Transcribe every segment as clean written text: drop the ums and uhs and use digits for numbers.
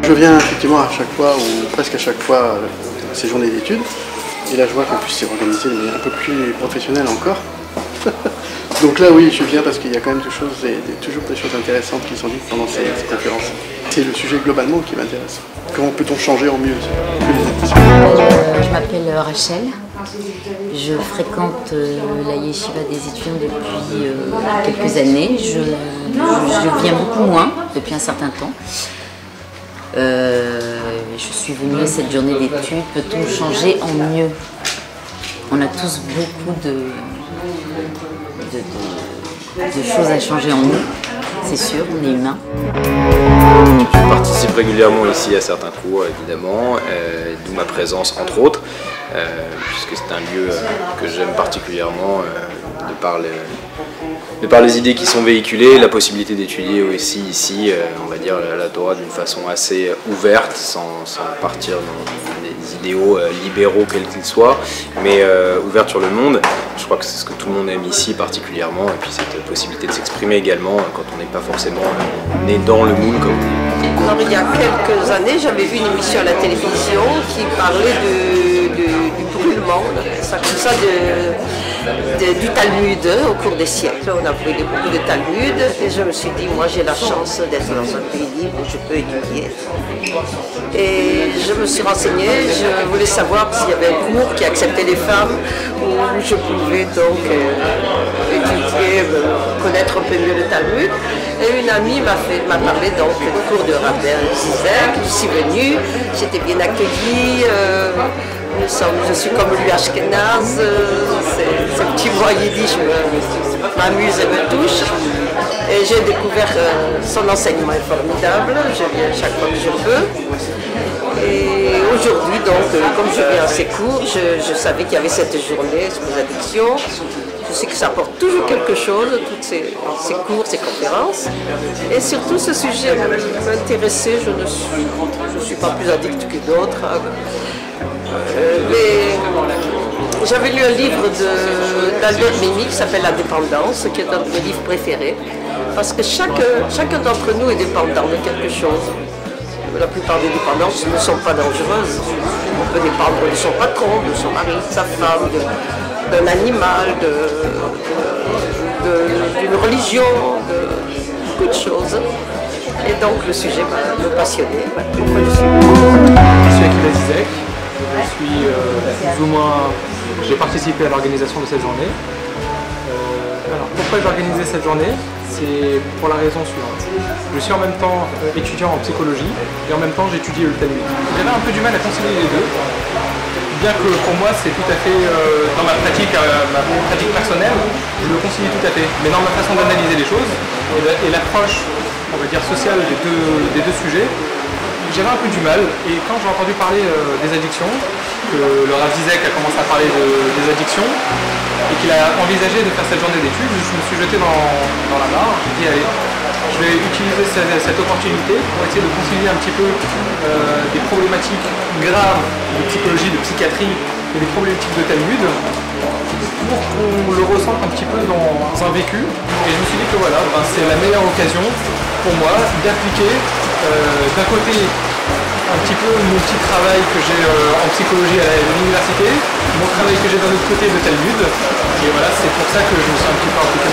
Je viens effectivement à chaque fois, ou presque à chaque fois, à ces journées d'études. Et là, je vois qu'en plus, c'est organisé de manière un peu plus professionnelle encore. Donc là, oui, je viens parce qu'il y a quand même toujours des choses intéressantes qui sont dites pendant ces conférences. C'est le sujet globalement qui m'intéresse. Comment peut-on changer en mieux Je m'appelle Rachel. Je fréquente la yeshiva des étudiants depuis quelques années. Je viens beaucoup moins depuis un certain temps. Je suis venue à cette journée d'études. Peut-on changer en mieux? On a tous beaucoup de choses à changer en nous, c'est sûr, on est humain. Je participe régulièrement ici à certains cours, évidemment, d'où ma présence entre autres, puisque c'est un lieu que j'aime particulièrement de par les idées qui sont véhiculées, la possibilité d'étudier aussi ici, on va dire, la Torah d'une façon assez ouverte, sans partir dans des idéaux libéraux quels qu'ils soient, mais ouverte sur le monde. Je crois que c'est ce que tout le monde aime ici particulièrement, et puis cette possibilité de s'exprimer également quand on n'est pas forcément né dans le moule, comme on dit. Alors, il y a quelques années, j'avais vu une émission à la télévision qui parlait du brûlement, ça comme ça, du Talmud au cours des siècles. On a brûlé beaucoup de Talmud et je me suis dit, moi j'ai la chance d'être dans un pays libre où je peux étudier. Et je me suis renseignée, je voulais savoir s'il y avait un cours qui acceptait les femmes, où je pouvais donc étudier, connaître un peu mieux le Talmud. Et une amie m'a parlé donc du cours de Rabbin Zizek. Je suis venue, j'étais bien accueillie. Je suis comme lui Ashkenaz, ce petit mot yiddish m'amuse et me touche. Et j'ai découvert son enseignement est formidable, je viens chaque fois que je peux. Et aujourd'hui, donc, comme je viens à ces cours, je savais qu'il y avait cette journée sur les addictions. Je sais que ça apporte toujours quelque chose, toutes ces cours, ces conférences. Et surtout, ce sujet m'intéressait, je ne suis pas plus addict que d'autres. Mais j'avais lu un livre d'Albert Memmi qui s'appelle La dépendance, qui est un de mes livres préférés, parce que chacun d'entre nous est dépendant de quelque chose. La plupart des dépendances ne sont pas dangereuses. On peut dépendre de son patron, de son mari, de sa femme, d'un animal, d'une religion, de beaucoup de choses. Et donc le sujet me passionnait. Pourquoi je suis Akila Zizek. J'ai participé à l'organisation de cette journée. Alors pourquoi j'ai organisé cette journée? C'est pour la raison suivante. Je suis en même temps étudiant en psychologie et en même temps j'étudie le Talmud. J'avais un peu du mal à concilier les deux, bien que pour moi c'est tout à fait, dans ma pratique personnelle, je le concilie tout à fait. Mais dans ma façon d'analyser les choses et l'approche, on va dire, sociale des deux sujets, j'avais un peu du mal. Et quand j'ai entendu parler des addictions, que le Rav Zizek a commencé à parler des addictions et qu'il a envisagé de faire cette journée d'études, je me suis jeté dans la mare. J'ai dit allez, je vais utiliser cette opportunité pour essayer de concilier un petit peu des problématiques graves de psychologie, de psychiatrie et des problématiques de Talmud pour qu'on le ressente un petit peu dans un vécu. Et je me suis dit que voilà, c'est la meilleure occasion pour moi d'appliquer d'un côté un petit peu mon petit travail que j'ai en psychologie à l'université, mon travail que j'ai d'un autre côté de Talmud. Et voilà, c'est pour ça que je me suis un petit peu impliqué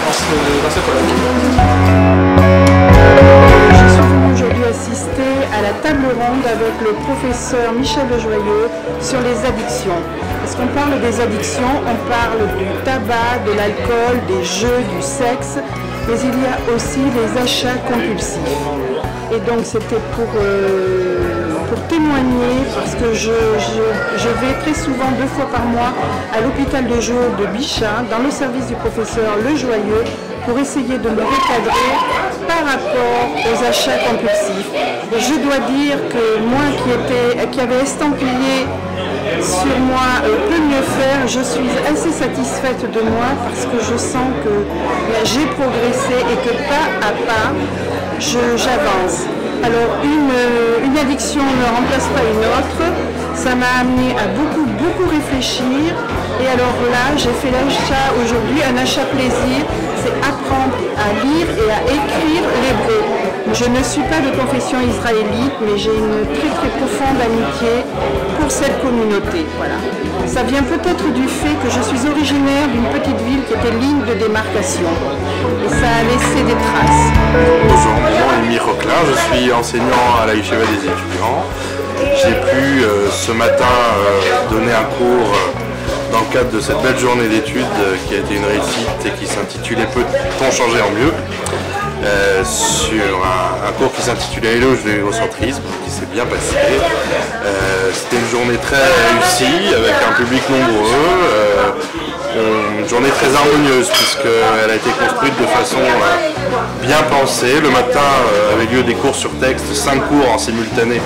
dans ce colloque. Je suis venue aujourd'hui assister à la table ronde avec le professeur Michel Lejoyeux sur les addictions. Parce qu'on parle des addictions, on parle du tabac, de l'alcool, des jeux, du sexe, mais il y a aussi les achats compulsifs. Et donc c'était pour témoigner, parce que je vais très souvent 2 fois par mois à l'hôpital de jour de Bichat, dans le service du professeur Lejoyeux, pour essayer de me recadrer par rapport aux achats compulsifs. Et je dois dire que moi qui avait estampillé sur moi peut mieux faire, je suis assez satisfaite de moi parce que je sens que j'ai progressé et que pas à pas j'avance. Alors une addiction ne remplace pas une autre, ça m'a amené à beaucoup réfléchir et alors là j'ai fait l'achat aujourd'hui, un achat plaisir, c'est apprendre à lire et à écrire l'hébreu. Je ne suis pas de confession israélite, mais j'ai une très profonde amitié pour cette communauté. Voilà. Ça vient peut-être du fait que je suis originaire d'une petite ville qui était ligne de démarcation. Et ça a laissé des traces. Bonjour, mon nom est Mir Roquelin, je suis enseignant à la Yeshiva des étudiants. J'ai pu ce matin donner un cours dans le cadre de cette belle journée d'études qui a été une réussite et qui s'intitulait Peut-on changer en mieux, sur un cours qui s'intitulait Éloge de l'égocentrisme, qui s'est bien passé. C'était une journée très réussie avec un public nombreux, une journée très harmonieuse puisqu'elle a été construite de façon bien pensée. Le matin avait lieu des cours sur texte, 5 cours en simultané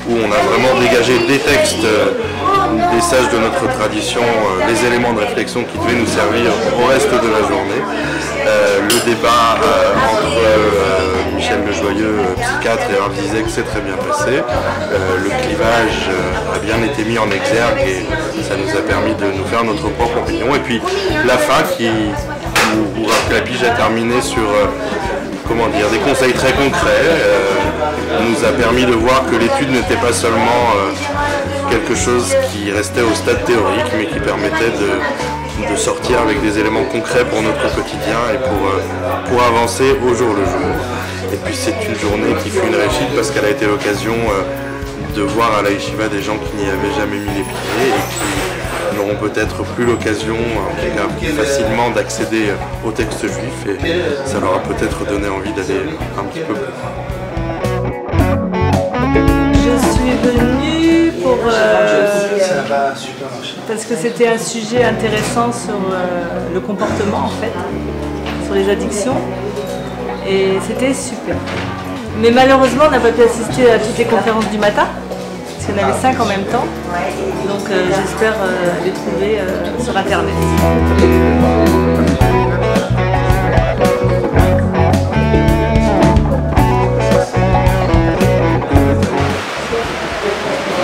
où on a vraiment dégagé des textes, des sages de notre tradition, les éléments de réflexion qui devaient nous servir au reste de la journée. Le débat entre Michel Lejoyeux, psychiatre, et Rav Zizek s'est très bien passé. Le clivage a bien été mis en exergue et ça nous a permis de nous faire notre propre opinion. Et puis la fin où Rav Klapisch a terminé sur des conseils très concrets, nous a permis de voir que l'étude n'était pas seulement quelque chose qui restait au stade théorique, mais qui permettait de sortir avec des éléments concrets pour notre quotidien et pour avancer au jour le jour. Et puis c'est une journée qui fut une réussite parce qu'elle a été l'occasion de voir à la Yeshiva des gens qui n'y avaient jamais mis les pieds et qui n'auront peut-être plus l'occasion, en tout cas plus facilement, d'accéder au texte juif, et ça leur a peut-être donné envie d'aller un petit peu plus loin. Je suis venue parce que c'était un sujet intéressant sur le comportement en fait, sur les addictions, et c'était super. Mais malheureusement on n'a pas pu assister à toutes les conférences du matin, parce qu'il y en avait 5 en même temps, donc j'espère les trouver sur internet.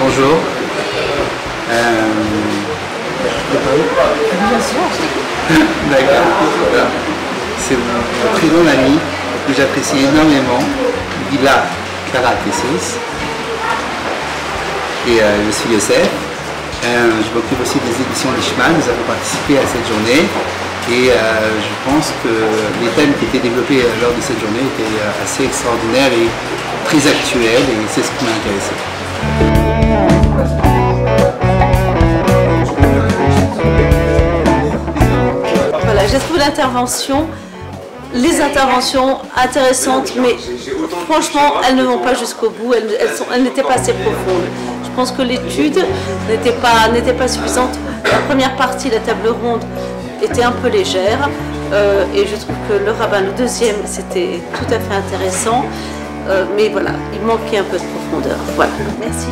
Bonjour. Bien sûr. D'accord. C'est mon très bon ami que j'apprécie énormément, Gila Karatesis. Et je suis Youssef. Je m'occupe aussi des éditions Lishman. Nous avons participé à cette journée. Et je pense que les thèmes qui étaient développés lors de cette journée étaient assez extraordinaires et très actuels. Et c'est ce qui m'a intéressé. Voilà, j'ai trouvé les interventions intéressantes, mais franchement, elles ne vont pas jusqu'au bout, elles n'étaient pas assez profondes. Je pense que l'étude n'était pas suffisante. La première partie, la table ronde, était un peu légère, et je trouve que le rabbin, le deuxième, c'était tout à fait intéressant, mais voilà, il manquait un peu de profondeur. Voilà, merci.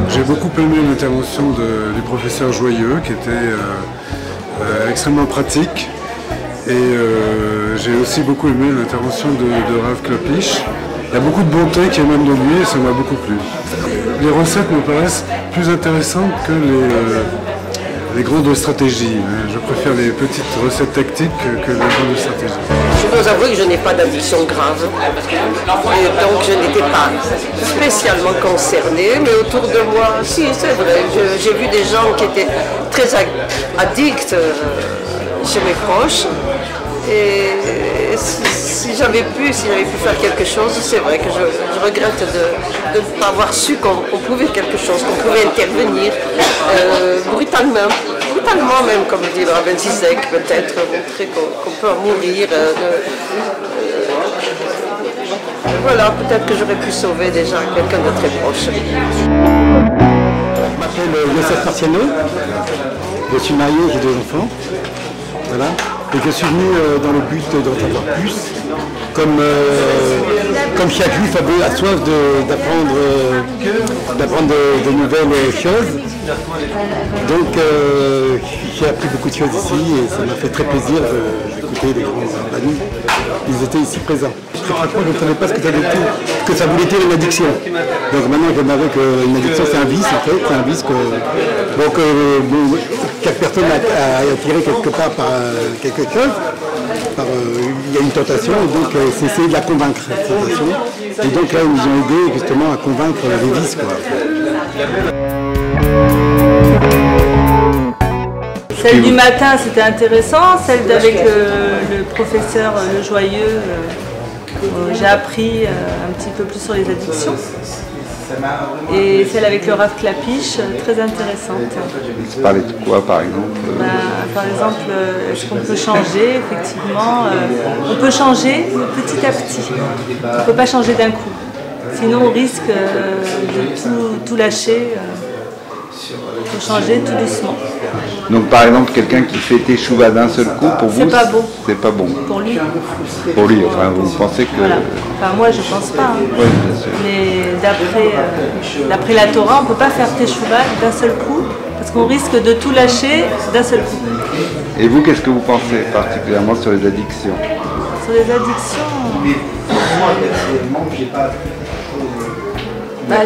J'ai beaucoup aimé l'intervention du professeur Joyeux qui était extrêmement pratique, et j'ai aussi beaucoup aimé l'intervention de Rav Klapisch. Il y a beaucoup de bonté qui émane de lui et ça m'a beaucoup plu. Les recettes me paraissent plus intéressantes que les grandes stratégies. Je préfère les petites recettes tactiques que les grandes stratégies. Je dois avouer que je n'ai pas d'addiction grave, et donc je n'étais pas spécialement concernée, mais autour de moi, si c'est vrai, j'ai vu des gens qui étaient très addicts chez mes proches, et si j'avais pu faire quelque chose, c'est vrai que je regrette de ne pas avoir su qu'on pouvait quelque chose, qu'on pouvait intervenir brutalement même, comme dit le Rav Zizek, peut-être montrer qu'on peut en mourir. Voilà, peut-être que j'aurais pu sauver déjà quelqu'un de très proche. Je m'appelle Youssef Marciano, je suis marié, j'ai 2 enfants, voilà, et je suis venu dans le but d'en savoir plus, comme chaque juif a soif d'apprendre de nouvelles choses. Donc j'ai appris beaucoup de choses ici et ça m'a fait très plaisir d'écouter les grands amis. Ils étaient ici présents. Franchement, je ne savais pas ce que ça voulait dire une addiction. Donc maintenant, je m'avais qu'une addiction, c'est un vice en fait. C'est un vice chaque personne a attiré quelque part par quelque chose. Il y a une tentation, donc c'est essayer de la convaincre, cette tentation. Et donc là, ils nous ont aidé justement à convaincre les vices, quoi. Celle du matin, c'était intéressant. Celle avec le professeur Le Joyeux, j'ai appris un petit peu plus sur les addictions. Et celle avec le Rav Klapisch, très intéressante. Vous parlez de quoi, par exemple? Par exemple, ce qu'on peut changer, effectivement. On peut changer petit à petit. On ne peut pas changer d'un coup. Sinon, on risque de tout lâcher. Il faut changer tout doucement. Donc par exemple, quelqu'un qui fait teshuva d'un seul coup, pour vous, c'est pas bon. C'est pas bon. Pour lui. Pour lui, enfin, vous pensez que... Voilà. Enfin, moi, je pense pas. Hein. Oui, bien sûr. Mais d'après la Torah, on ne peut pas faire teshuva d'un seul coup, parce qu'on risque de tout lâcher d'un seul coup. Et vous, qu'est-ce que vous pensez particulièrement sur les addictions? Sur les addictions...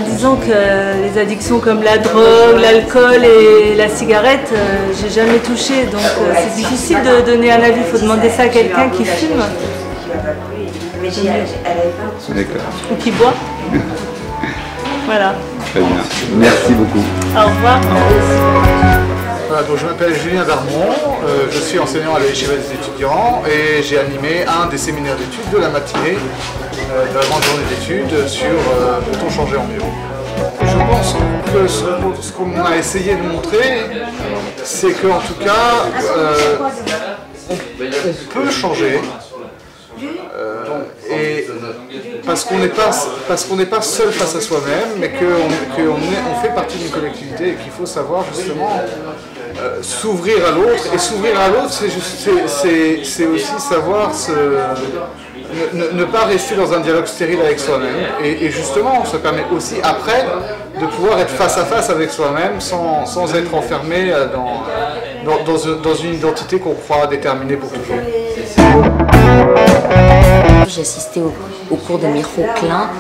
disons que les addictions comme la drogue, l'alcool et la cigarette, j'ai jamais touché, donc c'est difficile de donner un avis. Il faut demander ça à quelqu'un qui fume. D'accord. Ou qui boit. Voilà. Très bien. Merci beaucoup. Au revoir. Voilà, donc je m'appelle Julien Darmon, je suis enseignant à la Yeshiva des étudiants et j'ai animé un des séminaires d'études de la matinée de la grande journée d'études sur peut-on changer en mieux. Je pense que ce qu'on a essayé de montrer, c'est qu'en tout cas, on peut changer. Et parce qu'on n'est pas seul face à soi-même, mais qu'on fait partie d'une collectivité et qu'il faut savoir justement s'ouvrir à l'autre. Et s'ouvrir à l'autre, c'est aussi savoir ne pas rester dans un dialogue stérile avec soi-même. Et justement, ça permet aussi après de pouvoir être face à face avec soi-même sans être enfermé dans une identité qu'on croit déterminée pour toujours. J'ai assisté au cours de Miro Klein,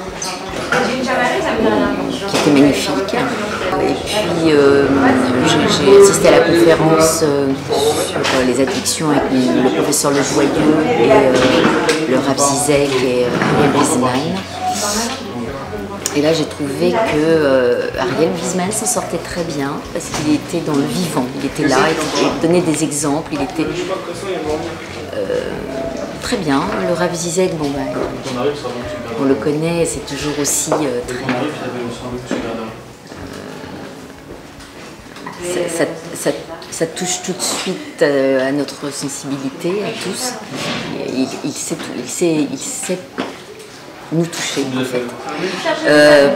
qui était magnifique. Et puis j'ai assisté à la conférence sur les addictions avec le professeur Le Joyeux et le Rav Zizek et Ariel Wiesman. Et là j'ai trouvé que Ariel Wiesman s'en sortait très bien parce qu'il était dans le vivant, il était là, il donnait des exemples, il était très bien. Le Rav Zizek, on le connaît, c'est toujours aussi ça touche tout de suite à notre sensibilité, à tous. Il sait nous toucher, en fait.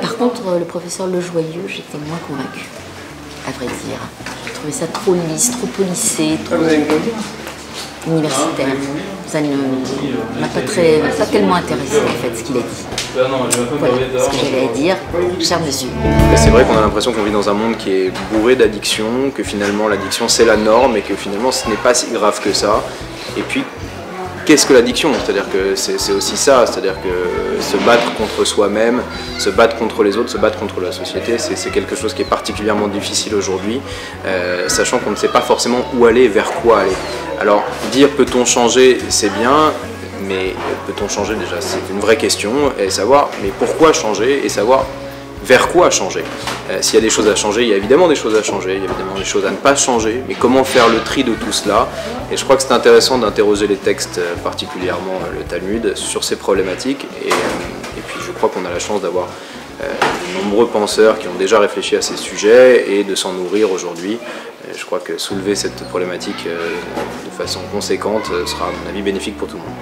Par contre, le professeur Le Joyeux, j'étais moins convaincue, à vrai dire. Je trouvais ça trop lisse, trop polissé, trop universitaire. Ça ne m'a pas tellement intéressé, en fait, ce qu'il a dit. Voilà ce que j'avais à dire, cher monsieur. C'est vrai qu'on a l'impression qu'on vit dans un monde qui est bourré d'addictions, que finalement l'addiction c'est la norme et que finalement ce n'est pas si grave que ça. Et puis, qu'est-ce que l'addiction? C'est-à-dire que c'est aussi ça, c'est-à-dire que se battre contre soi-même, se battre contre les autres, se battre contre la société, c'est quelque chose qui est particulièrement difficile aujourd'hui, sachant qu'on ne sait pas forcément où aller, vers quoi aller. Alors, dire peut-on changer, c'est bien, mais peut-on changer déjà? C'est une vraie question, et savoir, mais pourquoi changer, et savoir vers quoi changer. S'il y a des choses à changer, il y a évidemment des choses à changer, il y a évidemment des choses à ne pas changer, mais comment faire le tri de tout cela? Et je crois que c'est intéressant d'interroger les textes, particulièrement le Talmud, sur ces problématiques, et puis je crois qu'on a la chance d'avoir de nombreux penseurs qui ont déjà réfléchi à ces sujets et de s'en nourrir aujourd'hui. Je crois que soulever cette problématique de façon conséquente sera, à mon avis, bénéfique pour tout le monde.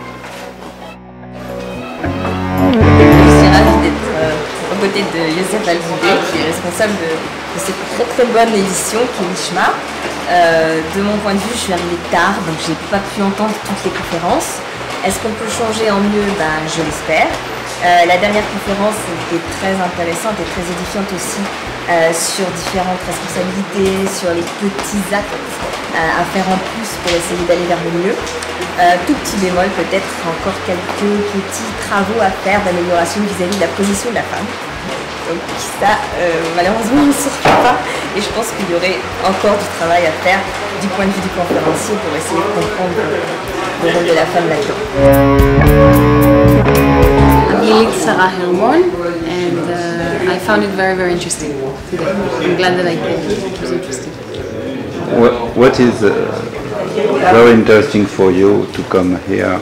Je suis ravie d'être aux côtés de Yosef Alzoubé, qui est responsable de cette très très bonne édition qui est Lishma. De mon point de vue, je suis arrivée tard, donc j'ai pas pu entendre toutes les conférences. Est-ce qu'on peut changer en mieux? Je l'espère. La dernière conférence était très intéressante et très édifiante aussi sur différentes responsabilités, sur les petits actes à faire en plus pour essayer d'aller vers le mieux. Tout petit bémol, peut-être encore quelques petits travaux à faire d'amélioration vis-à-vis de la position de la femme. Donc ça, malheureusement, on ne sortira pas. Et je pense qu'il y aurait encore du travail à faire du point de vue du conférencier pour essayer de comprendre le rôle de la femme là-dedans. I'm Hilit Sarah Hermon, and I found it very, very interesting today. I'm glad that I came. It was interesting. What is very interesting for you to come here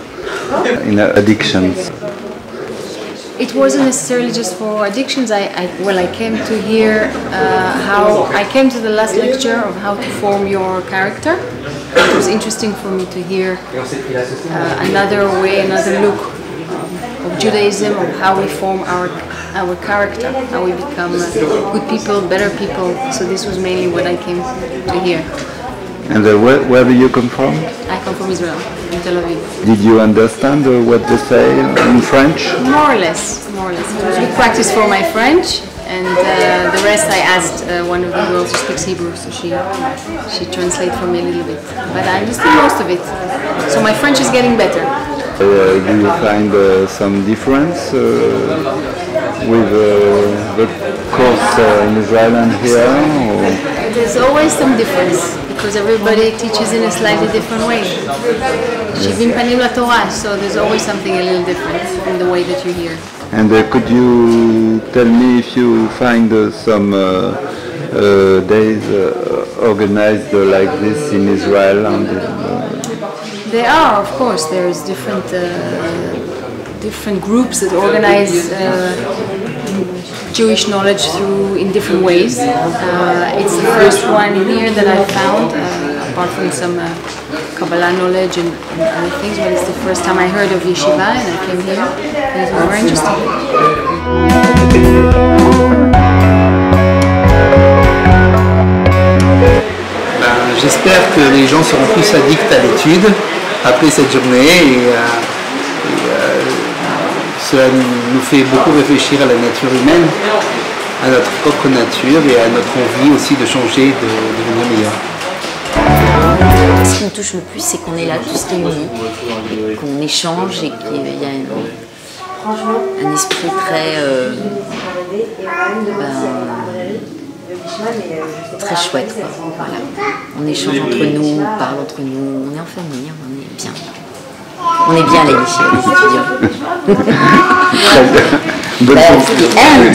in addictions? It wasn't necessarily just for addictions. I came to hear I came to the last lecture of how to form your character. It was interesting for me to hear another way, another look of Judaism, of how we form our character, how we become good people, better people. So this was mainly what I came to hear. And where do you come from? I come from Israel, in Tel Aviv. Did you understand what they say in French? More or less, more or less. It was good practice for my French, and the rest I asked one of the girls who speaks Hebrew, so she translated for me a little bit. But I understood most of it, so my French is getting better. Do you find some difference with the course in Israel and here? Or? There's always some difference, because everybody teaches in a slightly different way. Shivim panim laTorah, so there's always something a little different in the way that you hear. And could you tell me if you find some days organized like this in Israel? There are, of course. There's different groups that organize Jewish knowledge in different ways. It's the first one here that I found, apart from some Kabbalah knowledge and other things, but it's the first time I heard of yeshiva, and I came here, and it was very interesting. J'espère que les gens seront plus addicts à l'étude après cette journée et cela nous fait beaucoup réfléchir à la nature humaine, à notre propre nature et à notre envie aussi de changer, de devenir meilleur. Ce qui me touche le plus, c'est qu'on est là tous réunis, qu'on échange et qu'il y a un esprit très chouette, quoi. Voilà. On échange entre nous, on parle entre nous, on est en famille, on est bien. On est bien les yeshiva des étudiants. Très bien. That's the end.